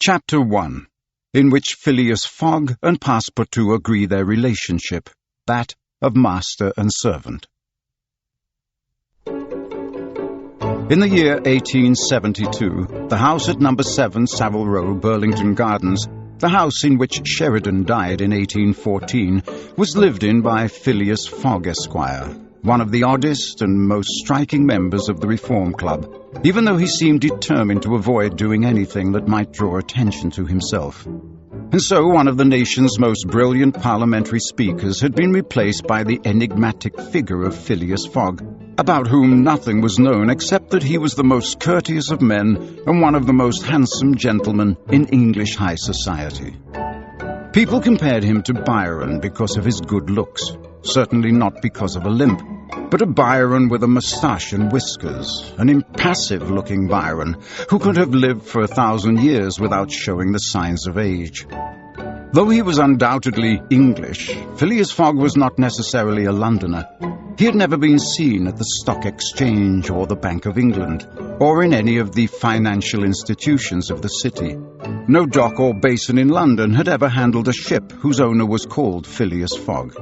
Chapter 1, in which Phileas Fogg and Passepartout agree their relationship, that of master and servant. In the year 1872, the house at number 7 Savile Row, Burlington Gardens, the house in which Sheridan died in 1814, was lived in by Phileas Fogg, Esquire, one of the oddest and most striking members of the Reform Club, even though he seemed determined to avoid doing anything that might draw attention to himself. And so one of the nation's most brilliant parliamentary speakers had been replaced by the enigmatic figure of Phileas Fogg, about whom nothing was known except that he was the most courteous of men and one of the most handsome gentlemen in English high society. People compared him to Byron because of his good looks, certainly not because of a limp, but a Byron with a moustache and whiskers, an impassive-looking Byron who could have lived for 1,000 years without showing the signs of age. Though he was undoubtedly English, Phileas Fogg was not necessarily a Londoner. He had never been seen at the Stock Exchange or the Bank of England, or in any of the financial institutions of the city. No dock or basin in London had ever handled a ship whose owner was called Phileas Fogg.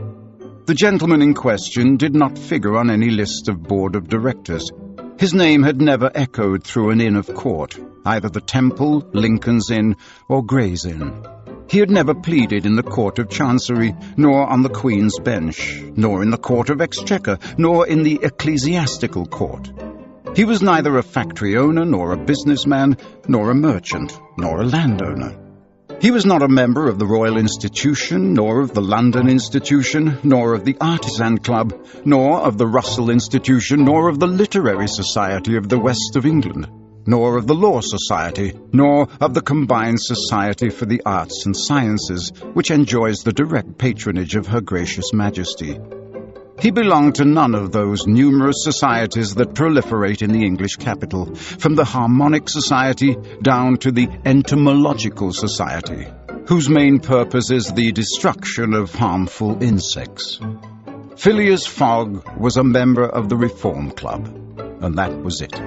The gentleman in question did not figure on any list of board of directors. His name had never echoed through an inn of court, either the Temple, Lincoln's Inn, or Gray's Inn. He had never pleaded in the Court of Chancery, nor on the Queen's Bench, nor in the Court of Exchequer, nor in the Ecclesiastical Court. He was neither a factory owner, nor a businessman, nor a merchant, nor a landowner. He was not a member of the Royal Institution, nor of the London Institution, nor of the Artisan Club, nor of the Russell Institution, nor of the Literary Society of the West of England, nor of the Law Society, nor of the Combined Society for the Arts and Sciences, which enjoys the direct patronage of Her Gracious Majesty. He belonged to none of those numerous societies that proliferate in the English capital, from the Harmonic Society down to the Entomological Society, whose main purpose is the destruction of harmful insects. Phileas Fogg was a member of the Reform Club, and that was it.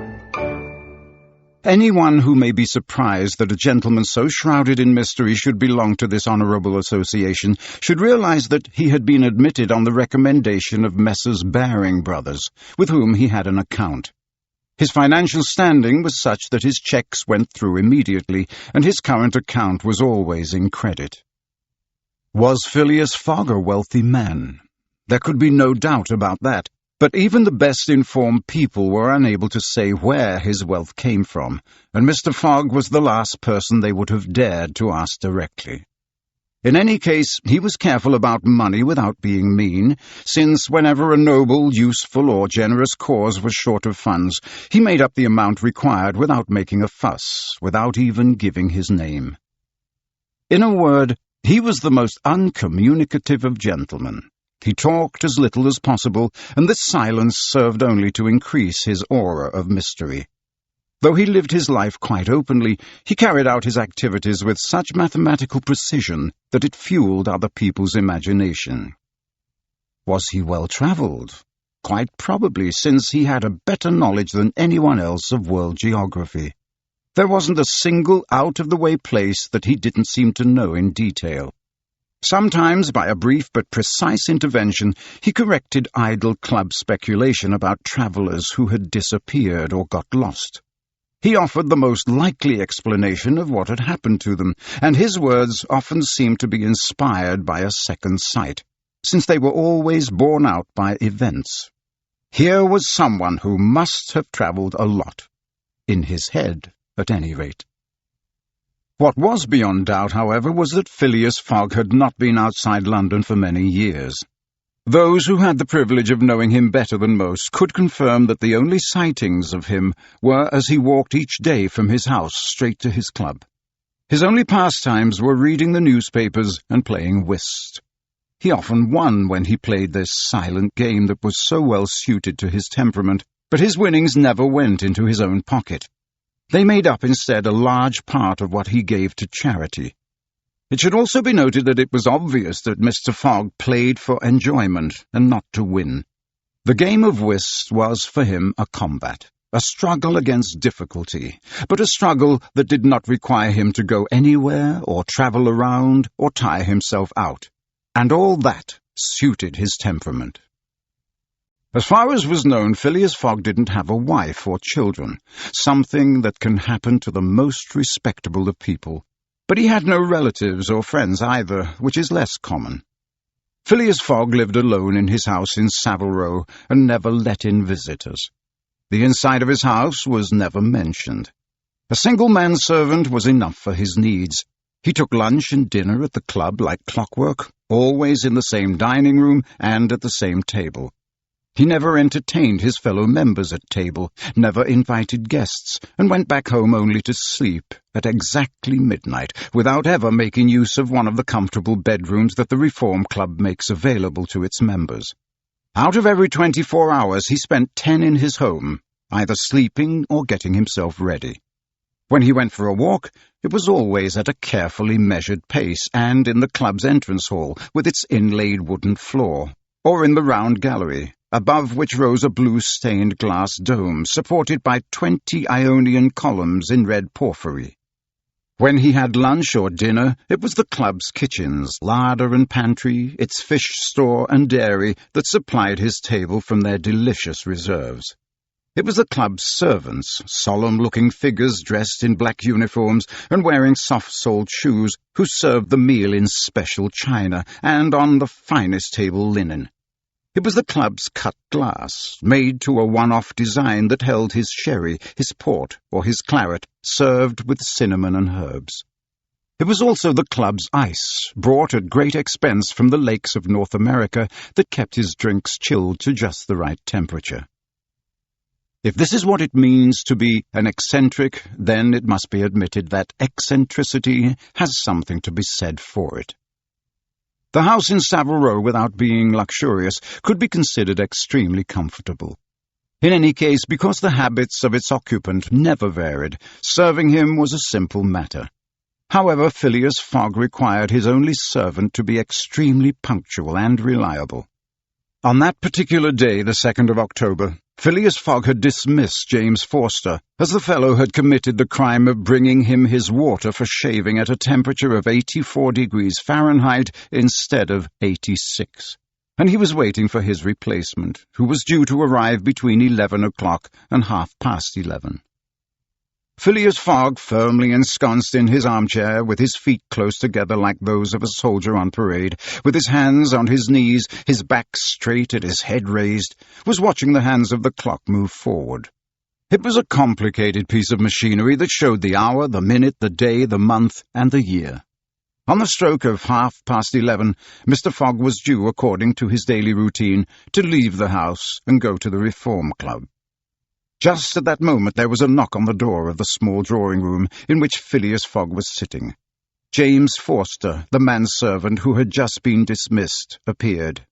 Anyone who may be surprised that a gentleman so shrouded in mystery should belong to this honourable association should realize that he had been admitted on the recommendation of Messrs. Baring Brothers, with whom he had an account. His financial standing was such that his cheques went through immediately, and his current account was always in credit. Was Phileas Fogg a wealthy man? There could be no doubt about that. But even the best-informed people were unable to say where his wealth came from, and Mr. Fogg was the last person they would have dared to ask directly. In any case, he was careful about money without being mean, since whenever a noble, useful, or generous cause was short of funds, he made up the amount required without making a fuss, without even giving his name. In a word, he was the most uncommunicative of gentlemen. He talked as little as possible, and this silence served only to increase his aura of mystery. Though he lived his life quite openly, he carried out his activities with such mathematical precision that it fueled other people's imagination. Was he well-travelled? Quite probably, since he had a better knowledge than anyone else of world geography. There wasn't a single out-of-the-way place that he didn't seem to know in detail. Sometimes, by a brief but precise intervention, he corrected idle club speculation about travellers who had disappeared or got lost. He offered the most likely explanation of what had happened to them, and his words often seemed to be inspired by a second sight, since they were always borne out by events. Here was someone who must have travelled a lot, in his head, at any rate. What was beyond doubt, however, was that Phileas Fogg had not been outside London for many years. Those who had the privilege of knowing him better than most could confirm that the only sightings of him were as he walked each day from his house straight to his club. His only pastimes were reading the newspapers and playing whist. He often won when he played this silent game that was so well suited to his temperament, but his winnings never went into his own pocket. They made up instead a large part of what he gave to charity. It should also be noted that it was obvious that Mr. Fogg played for enjoyment and not to win. The game of whist was for him a combat, a struggle against difficulty, but a struggle that did not require him to go anywhere or travel around or tire himself out. And all that suited his temperament. As far as was known, Phileas Fogg didn't have a wife or children, something that can happen to the most respectable of people. But he had no relatives or friends either, which is less common. Phileas Fogg lived alone in his house in Savile Row and never let in visitors. The inside of his house was never mentioned. A single manservant was enough for his needs. He took lunch and dinner at the club like clockwork, always in the same dining room and at the same table. He never entertained his fellow members at table, never invited guests, and went back home only to sleep at exactly midnight, without ever making use of one of the comfortable bedrooms that the Reform Club makes available to its members. Out of every 24 hours he spent 10 in his home, either sleeping or getting himself ready. When he went for a walk, it was always at a carefully measured pace, and in the club's entrance hall, with its inlaid wooden floor, or in the round gallery, above which rose a blue-stained glass dome supported by 20 Ionian columns in red porphyry. When he had lunch or dinner, it was the club's kitchens, larder and pantry, its fish store and dairy that supplied his table from their delicious reserves. It was the club's servants, solemn-looking figures dressed in black uniforms and wearing soft-soled shoes, who served the meal in special china and on the finest table linen. It was the club's cut glass, made to a one-off design that held his sherry, his port, or his claret, served with cinnamon and herbs. It was also the club's ice, brought at great expense from the lakes of North America, that kept his drinks chilled to just the right temperature. If this is what it means to be an eccentric, then it must be admitted that eccentricity has something to be said for it. The house in Savile Row, without being luxurious, could be considered extremely comfortable. In any case, because the habits of its occupant never varied, serving him was a simple matter. However, Phileas Fogg required his only servant to be extremely punctual and reliable. On that particular day, the 2nd of October, Phileas Fogg had dismissed James Forster, as the fellow had committed the crime of bringing him his water for shaving at a temperature of 84 degrees Fahrenheit instead of 86, and he was waiting for his replacement, who was due to arrive between 11 o'clock and 11:30. Phileas Fogg, firmly ensconced in his armchair, with his feet close together like those of a soldier on parade, with his hands on his knees, his back straight and his head raised, was watching the hands of the clock move forward. It was a complicated piece of machinery that showed the hour, the minute, the day, the month, and the year. On the stroke of 11:30, Mr. Fogg was due, according to his daily routine, to leave the house and go to the Reform Club. Just at that moment there was a knock on the door of the small drawing-room in which Phileas Fogg was sitting. James Forster, the manservant who had just been dismissed, appeared.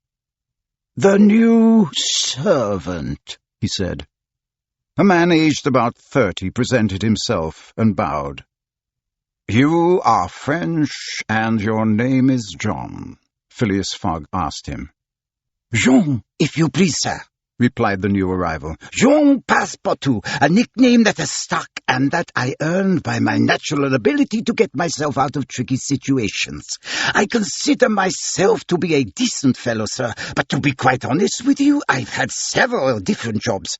"The new servant," he said. A man aged about 30 presented himself and bowed. "You are French, and your name is John?" Phileas Fogg asked him. "Jean, if you please, sir," replied the new arrival. "Jean Passepartout, a nickname that has stuck and that I earned by my natural ability to get myself out of tricky situations. I consider myself to be a decent fellow, sir, but to be quite honest with you, I've had several different jobs.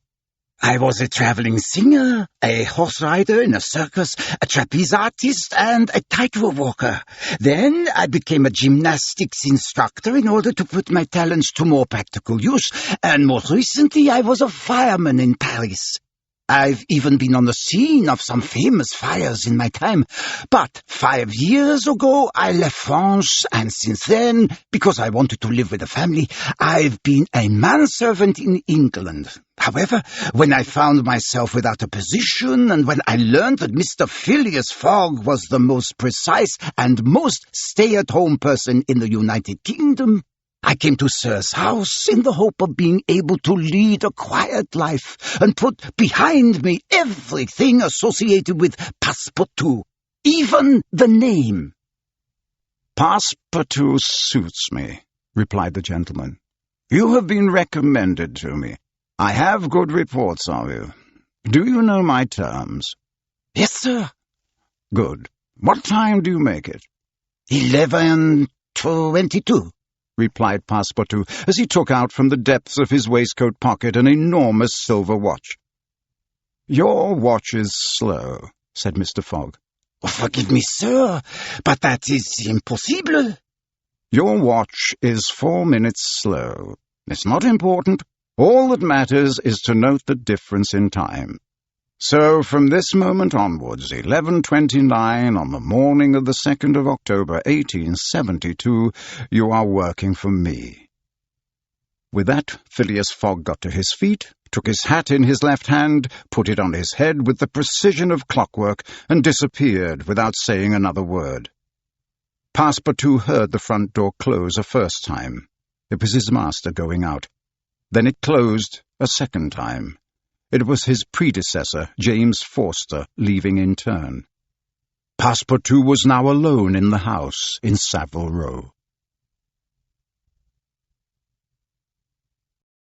I was a traveling singer, a horse rider in a circus, a trapeze artist, and a tightrope walker. Then I became a gymnastics instructor in order to put my talents to more practical use, and more recently I was a fireman in Paris. I've even been on the scene of some famous fires in my time. But 5 years ago I left France, and since then, because I wanted to live with a family, I've been a manservant in England. However, when I found myself without a position, and when I learned that Mr. Phileas Fogg was the most precise and most stay-at-home person in the United Kingdom, I came to Sir's house in the hope of being able to lead a quiet life and put behind me everything associated with Passepartout, even the name." "Passepartout suits me," replied the gentleman. "You have been recommended to me. I have good reports of you. Do you know my terms? Yes, sir. Good. What time do you make it? 11:22. replied Passepartout, as he took out from the depths of his waistcoat pocket an enormous silver watch. Your watch is slow, said Mr. Fogg. Oh, forgive me, sir, but that is impossible. Your watch is 4 minutes slow. It's not important. All that matters is to note the difference in time. So from this moment onwards, 11:29 on the morning of the 2nd of October, 1872, you are working for me. With that, Phileas Fogg got to his feet, took his hat in his left hand, put it on his head with the precision of clockwork, and disappeared without saying another word. Passepartout heard the front door close a first time. It was his master going out. Then it closed a second time. It was his predecessor, James Forster, leaving in turn. Passepartout was now alone in the house in Savile Row.